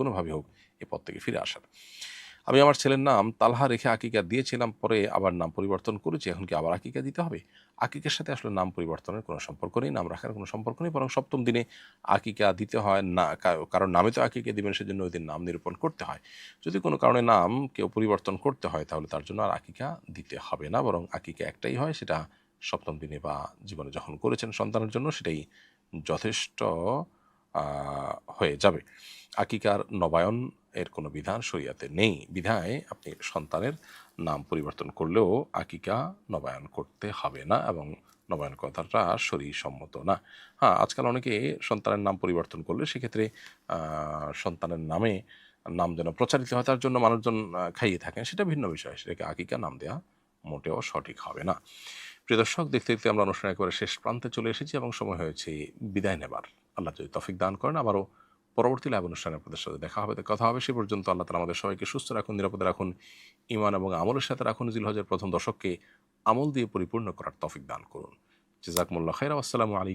কোনোভাবে হোক এ পথ থেকে ফিরে আসার। আমি আমার ছেলের নাম তালহা রেখে আকিকা দিয়েছিলাম, পরে আবার নাম পরিবর্তন করেছি, এখন কি আবার আকিকা দিতে হবে? আকিকার সাথে আসলে নাম পরিবর্তনের কোনো সম্পর্ক নেই, নাম রাখার কোনো সম্পর্ক নেই, বরং সপ্তম দিনে আকিকা দিতে হয় না। কারণ নামে তো আকিকা দিবেন, সেজন্য ওই দিন নাম নিরূপণ করতে হয়। যদি কোনো কারণে নাম কেউ পরিবর্তন করতে হয় তাহলে তার জন্য আর আকিকা দিতে হবে না, বরং আকিকা একটাই হয়, সেটা সপ্তম দিনে বা জীবনে যখন করেছেন সন্তানের জন্য সেটাই যথেষ্ট হয়ে যাবে। আকিকার নবায়ন এর কোনো বিধান শরীয়তে নেই, বিধায় আপনি সন্তানের নাম পরিবর্তন করলেও আকিকা নবায়ন করতে হবে না, এবং নবায়ন কথাটা শরীয়সম্মত না। হ্যাঁ, আজকাল অনেকে সন্তানের নাম পরিবর্তন করলে সেক্ষেত্রে সন্তানের নামে নাম যেন প্রচারিত হয় তার জন্য মানুষজন খাইয়ে থাকেন, সেটা ভিন্ন বিষয়, সেটাকে আকিকা নাম দেওয়া মোটেও সঠিক হবে না। প্রিয় দর্শক, দেখতে দেখতে আমরা অনুষ্ঠান একেবারে শেষ প্রান্তে চলে এসেছি এবং সময় হয়েছে বিদায় নেবার। আল্লাহ যদি তৌফিক দান করেন আবারও পরবর্তী লাইভ অনুষ্ঠানে আপনাদের সাথে দেখা হবে, কথা হবে। সে পর্যন্ত আল্লাহ তাআলা আমাদের সবাইকে সুস্থ রাখুন, নিরাপদে রাখুন, ঈমান এবং আমলের সাথে রাখুন। জিলহজের প্রথম দশককে আমল দিয়ে পরিপূর্ণ করার তৌফিক দান করুন। জাযাকুমুল্লাহ খাইরা। আসসালামু আলাইকুম।